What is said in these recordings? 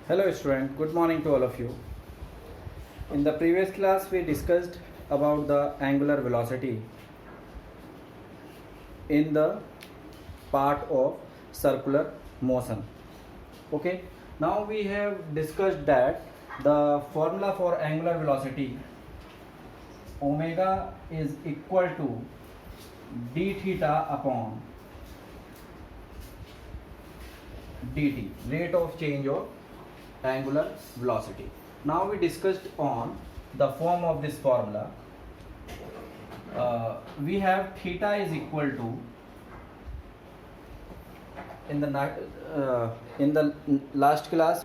Hello student, good morning to all of you. In the previous class we discussed about the angular velocity in the part of circular motion. Okay, now we have discussed that the formula for angular velocity omega is equal to d theta upon dt, rate of change of angular velocity. Now we discussed on the form of this formula. We have theta is equal to in the last class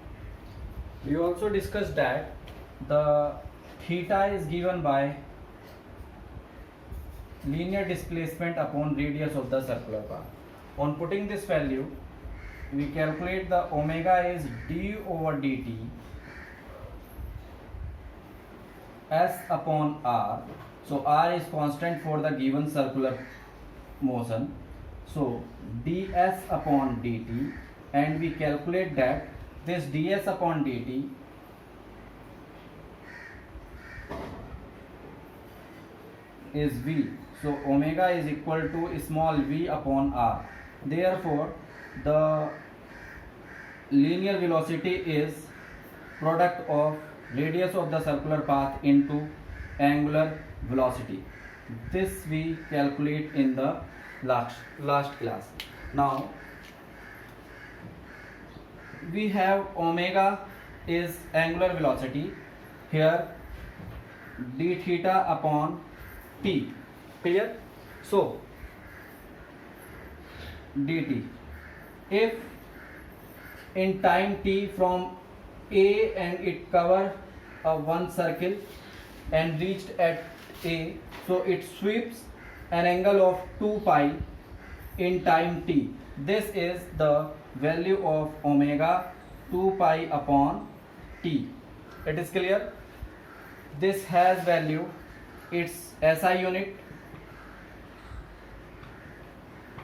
we also discussed that the theta is given by linear displacement upon radius of the circular path. On putting this value, we calculate the omega is d over dt s upon r. So r is constant for the given circular motion. So ds upon dt, and we calculate that this ds upon dt is v. So omega is equal to small v upon r. Therefore the linear velocity is product of radius of the circular path into angular velocity. This we calculate in the last class. Now we have omega is angular velocity, here d theta upon t. Clear? So dt, if in time t from a and it cover one circle and reached at a, so it sweeps an angle of 2 pi in time t. This is the value of omega, 2 pi upon t. It is clear? This has value, its SI unit.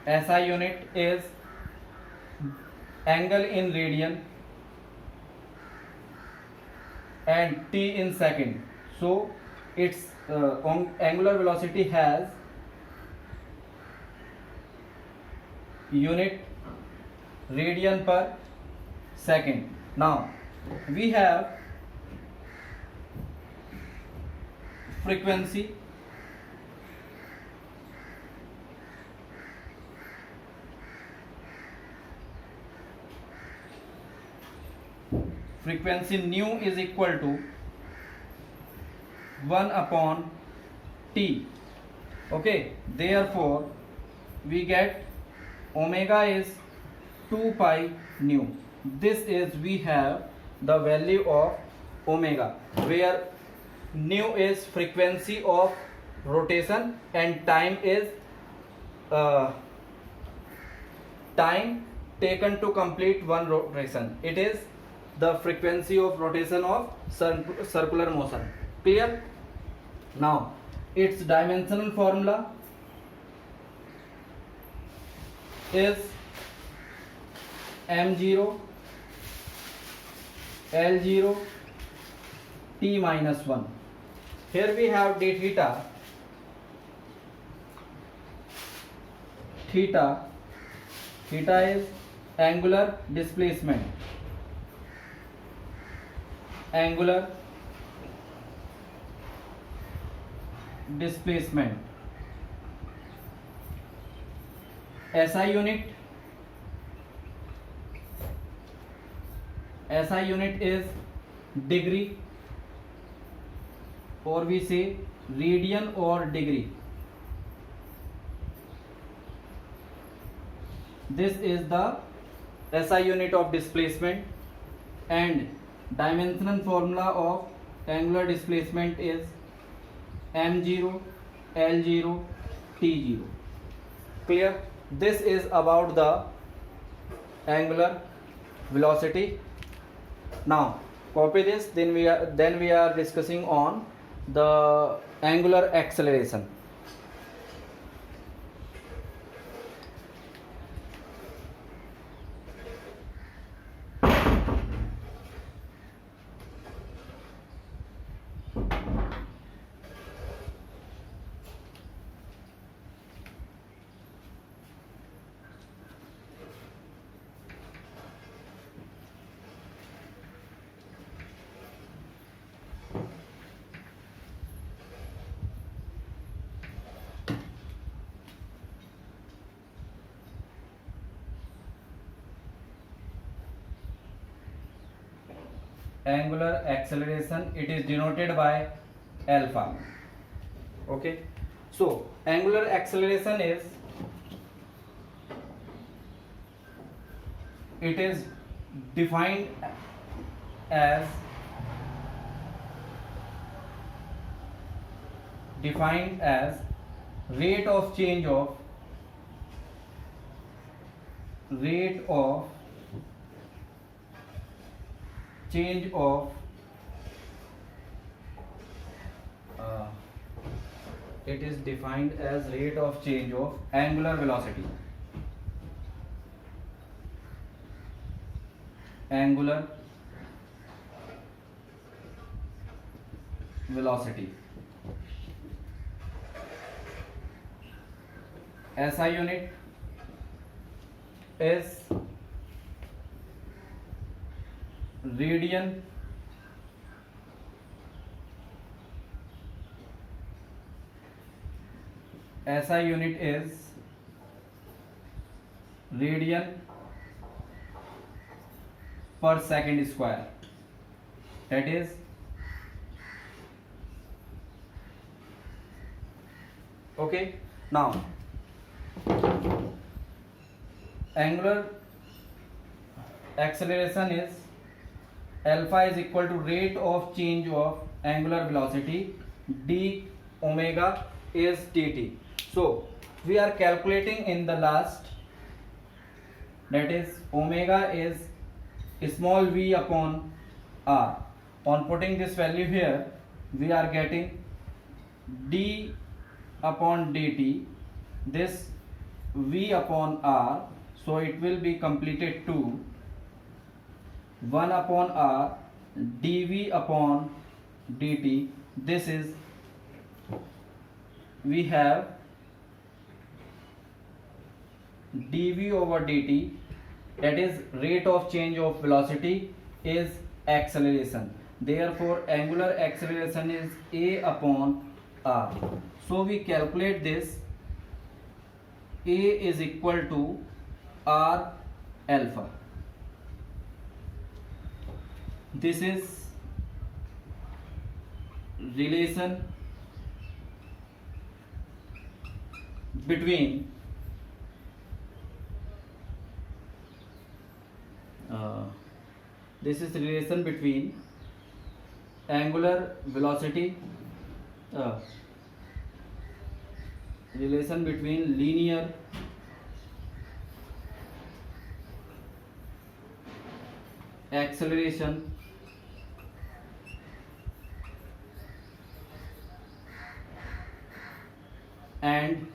SI unit is angle in radian and t in second. So its angular velocity has unit radian per second. Now we have frequency. Frequency nu is equal to 1 upon t. Okay, therefore we get omega is 2 pi nu. This is, we have the value of omega, where nu is frequency of rotation and time is time taken to complete one rotation. It is the frequency of rotation of circular motion. Clear? Now its dimensional formula is m0 l0 t minus 1. Here we have d theta. Theta is angular displacement. Angular displacement. SI unit. SI unit is degree, or we say radian or degree. This is the SI unit of displacement, and dimensional formula of angular displacement is m0 l0 t0. Clear? This is about the angular velocity. Now copy this, then we are discussing on the angular acceleration. angular acceleration, it is denoted by alpha. Okay, so angular acceleration is, it is defined as rate of change of it is defined as rate of change of angular velocity. Angular velocity. SI unit is radian SI unit is radian per second square. That is okay. Now angular acceleration is alpha is equal to rate of change of angular velocity, d omega is dt. So we are calculating in the last, that is omega is small v upon r. On putting this value here, we are getting d upon dt, this v upon r, so it will be completed to 1 upon r dv upon dt. This is, we have dv over dt, that is rate of change of velocity is acceleration. Therefore angular acceleration is a upon r. So we calculate this, a is equal to r alpha. This is relation between angular velocity, relation between linear acceleration and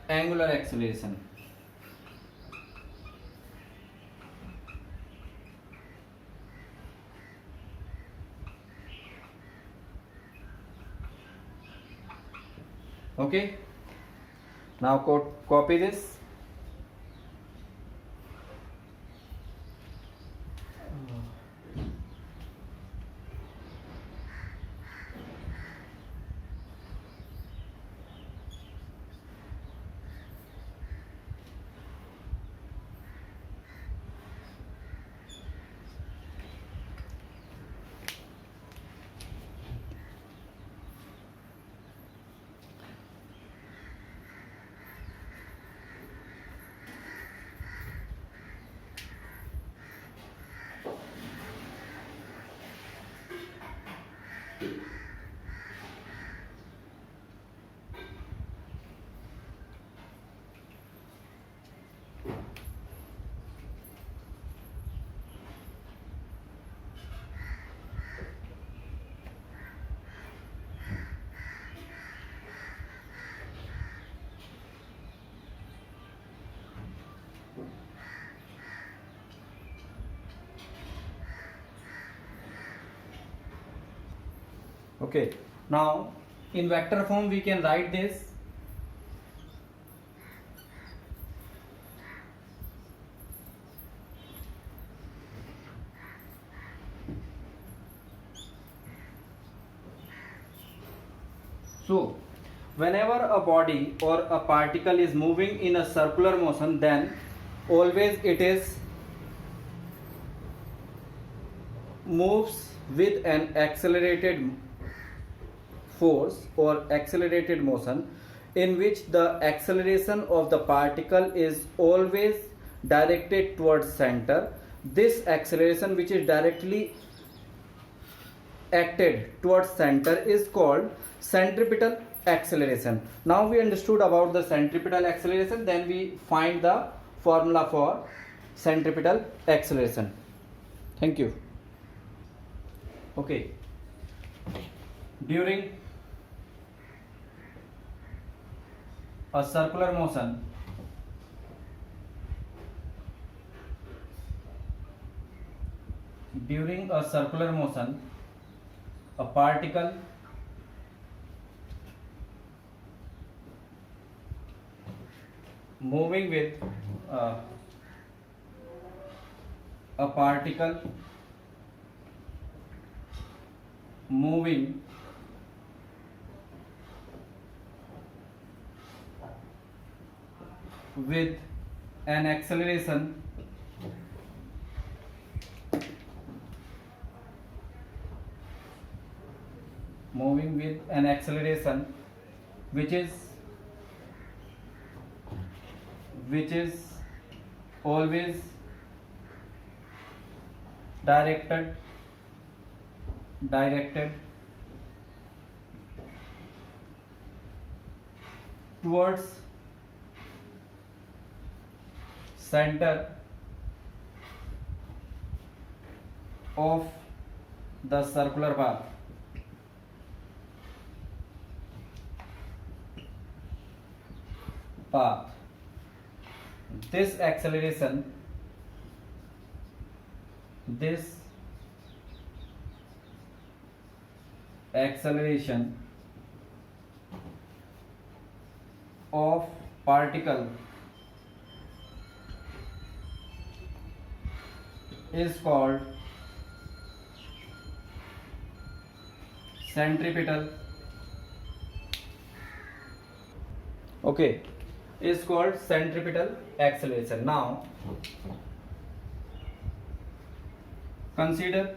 angular acceleration. Okay, now copy this. Okay, now in vector form we can write this. So whenever a body or a particle is moving in a circular motion, then always it is moves with an accelerated force or accelerated motion in which the acceleration of the particle is always directed towards center. This acceleration which is directly acted towards center is called centripetal acceleration. Now we understood about the centripetal acceleration, then we find the formula for centripetal acceleration. Thank you. Okay. During a circular motion, a particle moving with a particle moving with an acceleration which is always directed towards center of the circular path. This acceleration of particle is called centripetal. Okay, is called centripetal acceleration. Now consider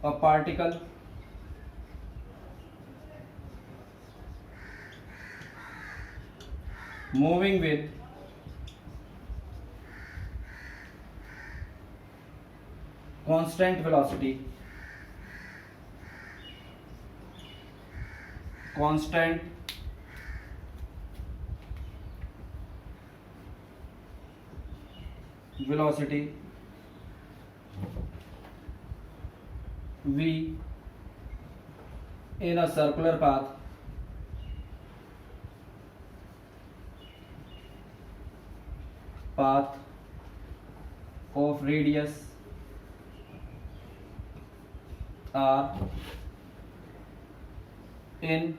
a particle moving with constant velocity v in a circular path of radius r in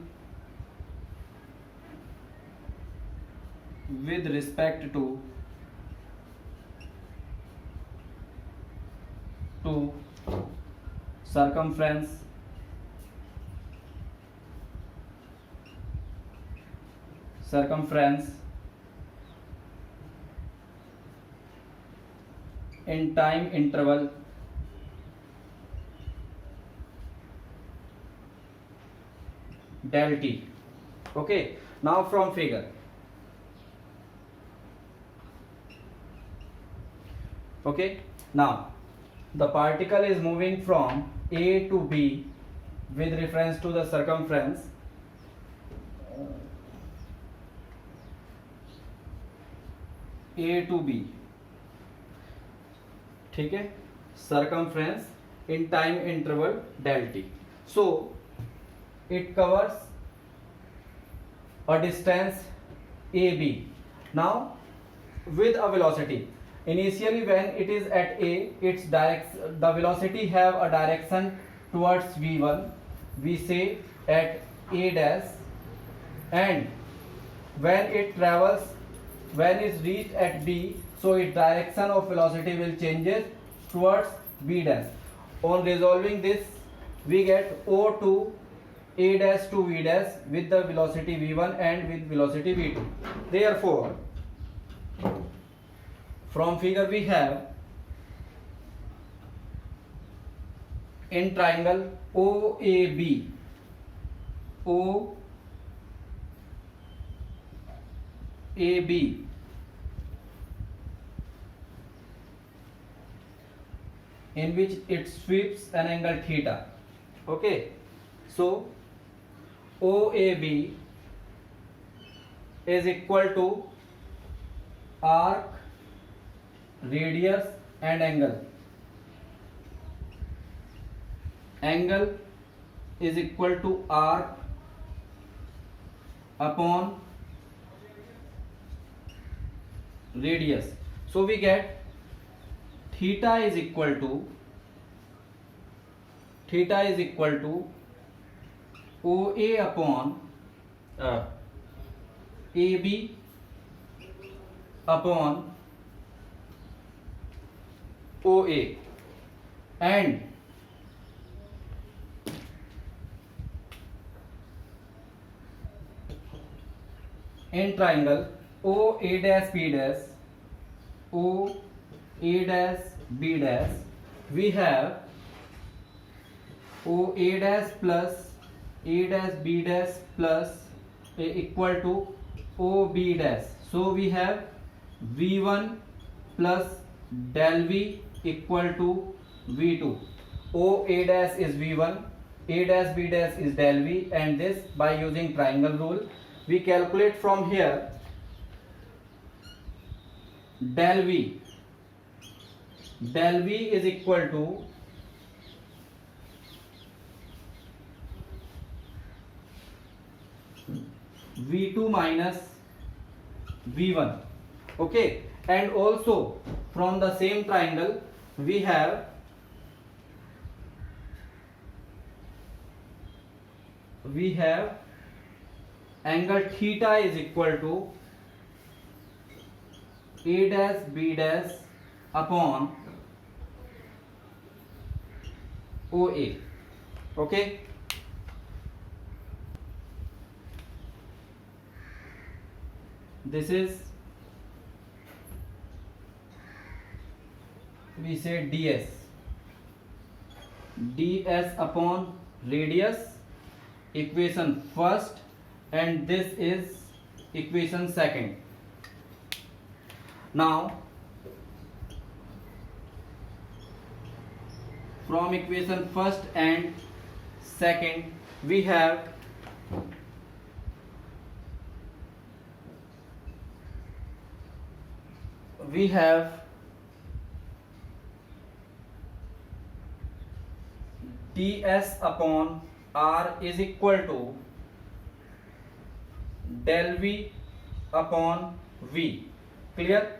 with respect to circumference in time interval del t. Okay, now from figure. Okay, now the particle is moving from A to B with reference to the circumference A to B. ठीक है, circumference in time interval del t. So it covers a distance AB. Now with a velocity, initially when it is at A, the velocity have a direction towards v1, we say at A dash, and when it's reached at B, so its direction of velocity will changes towards B dash. On resolving this, we get O to A dash to V dash with the velocity v1 and with velocity v2. Therefore, From figure we have in triangle OAB, OAB in which it sweeps an angle theta. Okay, so OAB is equal to arc, radius and angle. Angle is equal to arc upon radius. So we get theta is equal to OA upon AB upon OA, and in triangle OA dash B dash, OA dash B dash, we have OA dash plus A dash B dash plus A equal to OB dash. So we have V1 plus del V equal to V2. OA dash is V1, A dash B dash is del V, and this by using triangle rule we calculate from here del V. Del V is equal to V2 minus V1. Okay, and also from the same triangle we have angle theta is equal to A dash B dash upon OA. Okay, this is, we say ds upon radius, equation first, and this is equation second. Now from equation first and second we have ds upon r is equal to del v upon v. Clear?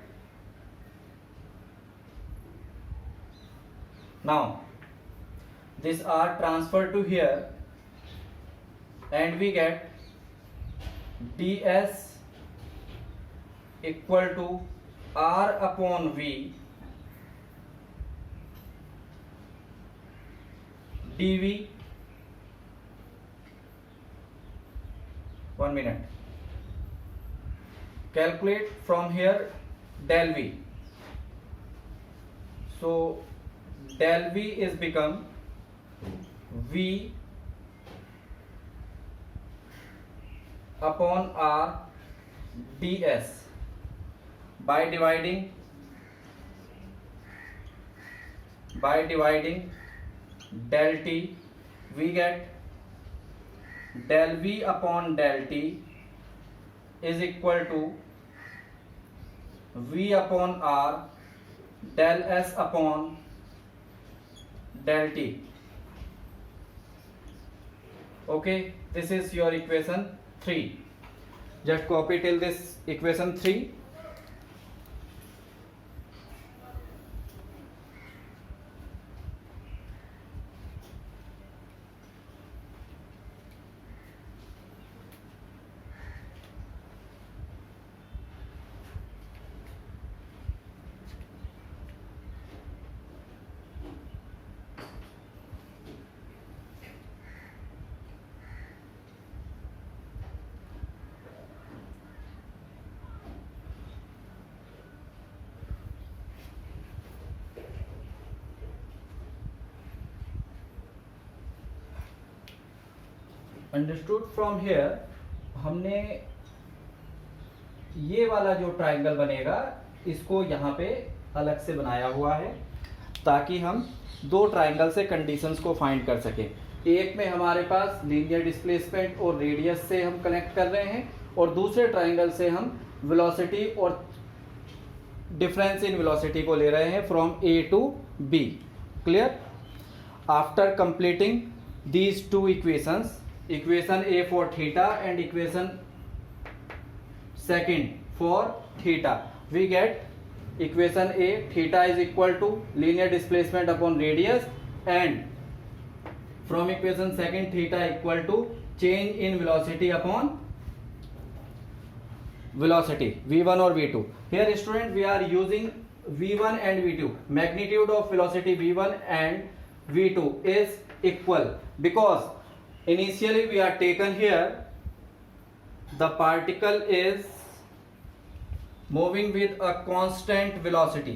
Now this r transferred to here and we get ds equal to r upon v dv. 1 minute. Calculate from here del v. So del v is become v upon r ds. By dividing del t we get del v upon del t is equal to v upon r del s upon del t. Okay, this is your equation 3. Just copy till this equation 3. Understood from here हमने ये वाला जो triangle बनेगा इसको यहाँ पे अलग से बनाया हुआ है ताकि हम दो ट्राइंगल से कंडीशंस को फाइंड कर सकें। एक में हमारे पास लीनियर डिस्प्लेसमेंट और रेडियस से हम कनेक्ट कर रहे हैं और दूसरे ट्राइंगल से हम वेलोसिटी और डिफरेंस इन वेलोसिटी को ले रहे हैं from A to B. Clear? After completing these two equations, equation A for theta and equation second for theta, we get equation A, theta is equal to linear displacement upon radius, and from equation second theta equal to change in velocity upon velocity v1 or v2. Here student we are using v1 and v2. Magnitude of velocity v1 and v2 is equal because initially we are taken here the particle is moving with a constant velocity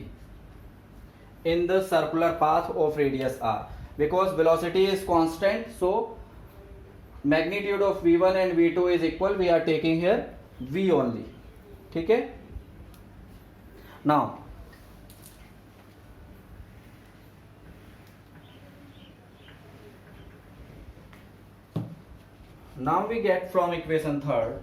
in the circular path of radius r. Because velocity is constant, so magnitude of v1 and v2 is equal. We are taking here v only. ठीक है? Now we get from equation third,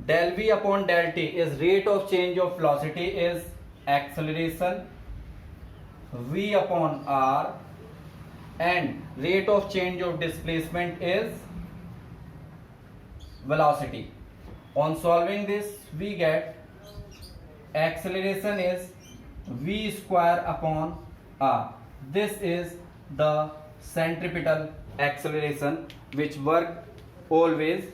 del v upon del t is rate of change of velocity is acceleration v upon r, and rate of change of displacement is velocity. On solving this we get acceleration is v square upon r. This is the centripetal acceleration which work always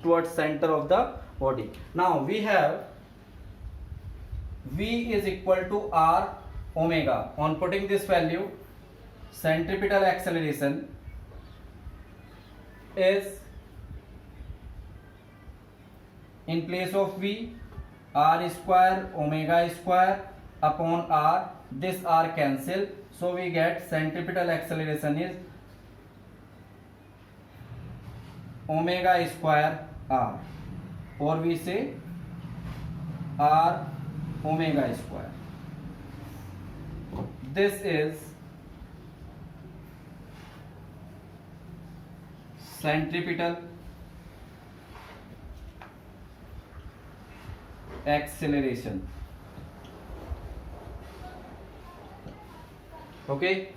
towards center of the body. Now we have v is equal to r omega. On putting this value, centripetal acceleration is in place of v r square omega square upon r. This r cancel, so we get centripetal acceleration is omega square r, or we say r omega square. This is centripetal acceleration. Okay,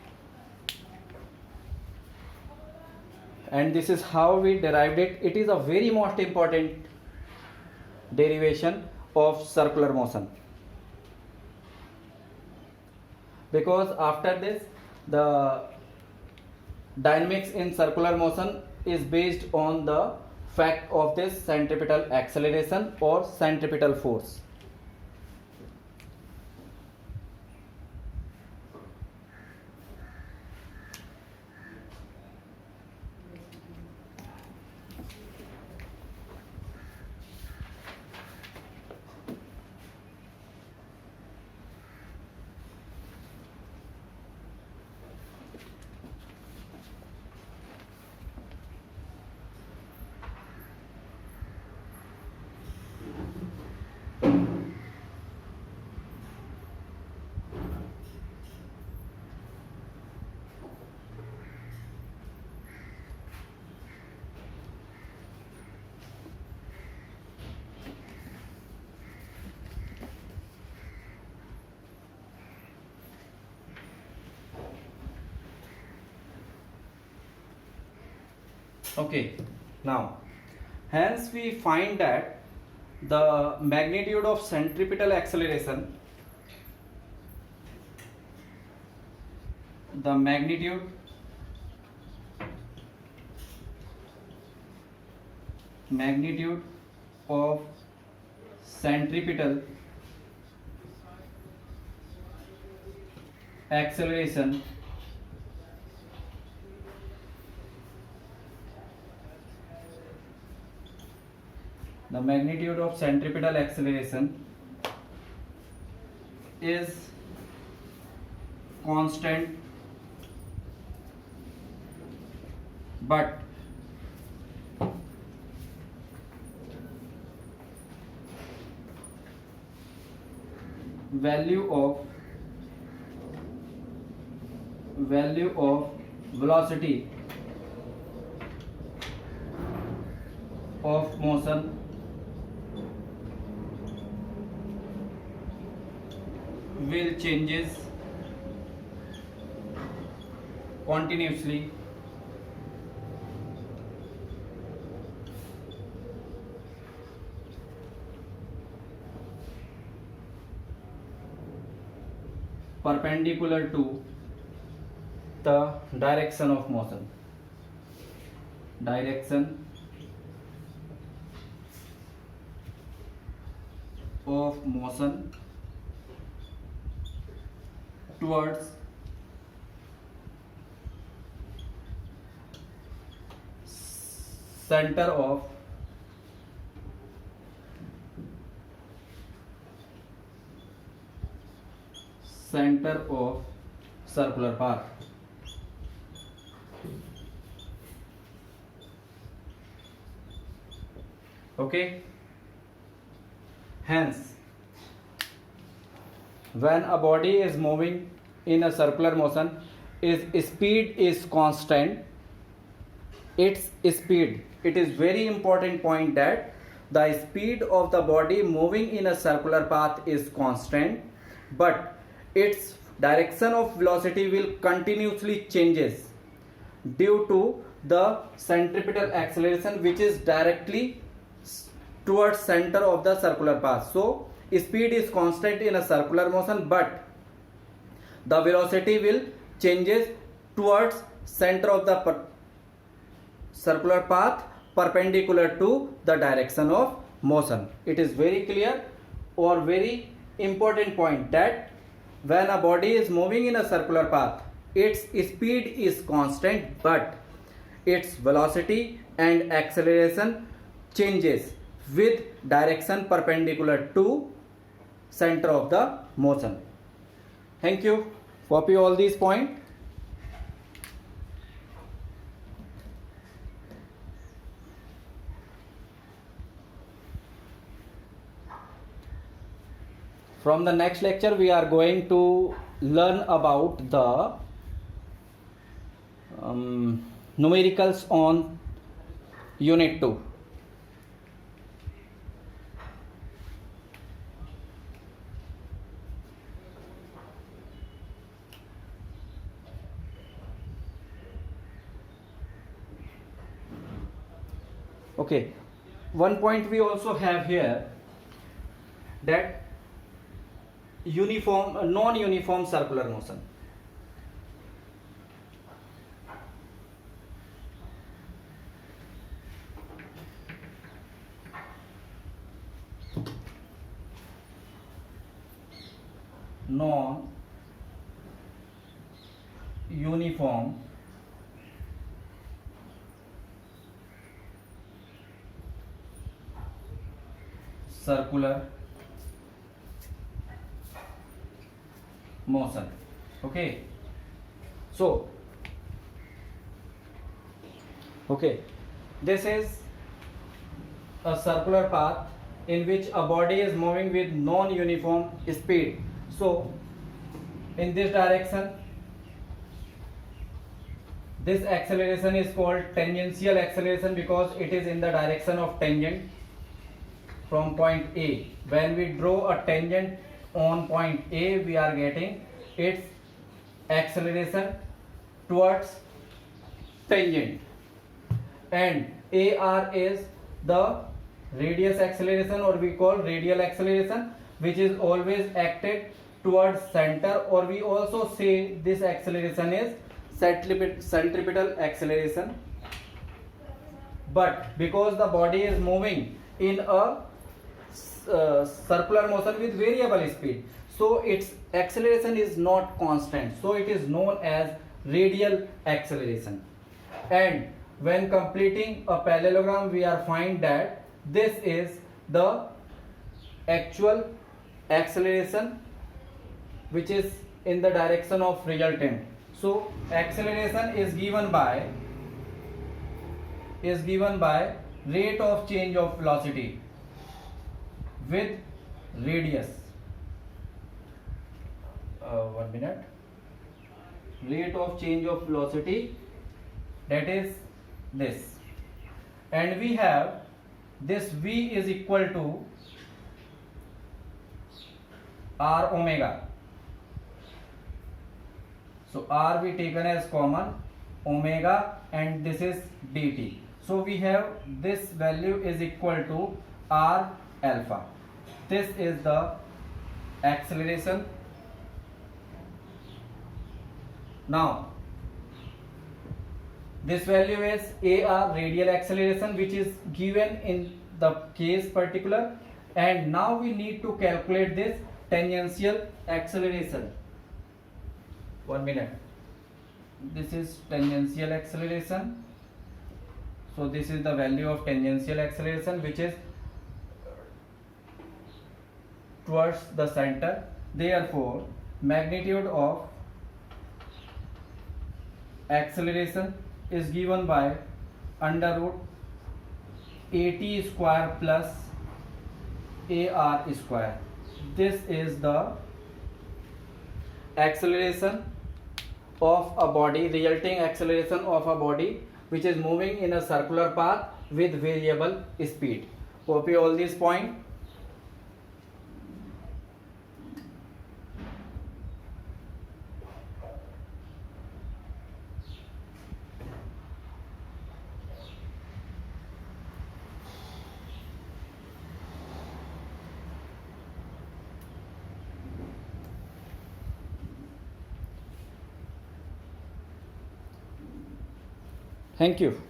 and this is how we derived it. It is a very most important derivation of circular motion, because after this the dynamics in circular motion is based on the fact of this centripetal acceleration or centripetal force. Okay, now hence we find that the magnitude of centripetal acceleration, the magnitude of centripetal acceleration is constant but value of velocity of motion will changes continuously perpendicular to the direction of motion. Direction of motion towards center of circular path. Okay, hence when a body is moving in a circular motion, its speed is constant. Its speed, it is very important point that the speed of the body moving in a circular path is constant, but its direction of velocity will continuously changes due to the centripetal acceleration, which is directly towards center of the circular path. So speed is constant in a circular motion, but the velocity will changes towards center of the circular path perpendicular to the direction of motion. It is very clear or very important point that when a body is moving in a circular path, its speed is constant, but its velocity and acceleration changes with direction perpendicular to center of the motion. Thank you. Copy all these points. From the next lecture, we are going to learn about the numericals on Unit 2. Okay, one point we also have here, that non-uniform circular motion. Non-uniform circular motion. Okay, so this is a circular path in which a body is moving with non-uniform speed. So in this direction, this acceleration is called tangential acceleration because it is in the direction of tangent from point A. When we draw a tangent on point A, we are getting its acceleration towards tangent, and AR is the radius acceleration, or we call radial acceleration, which is always acted towards center, or we also say this acceleration is centripetal acceleration. But because the body is moving in a circular motion with variable speed, so its acceleration is not constant, so it is known as radial acceleration. And when completing a parallelogram, we are find that this is the actual acceleration which is in the direction of resultant. So acceleration is given by is given by rate of change of velocity with radius. 1 minute. Rate of change of velocity, that is this, and we have this V is equal to R omega. So R we taken as common, omega, and this is dt. So we have this value is equal to R alpha. This is the acceleration. Now this value is AR, radial acceleration, which is given in the case particular, and now we need to calculate this tangential acceleration. 1 minute. This is tangential acceleration. So this is the value of tangential acceleration, which is towards the center. Therefore, magnitude of acceleration is given by under root AT square plus AR square. This is the acceleration of a body, resulting acceleration of a body which is moving in a circular path with variable speed. Copy all these points. Thank you.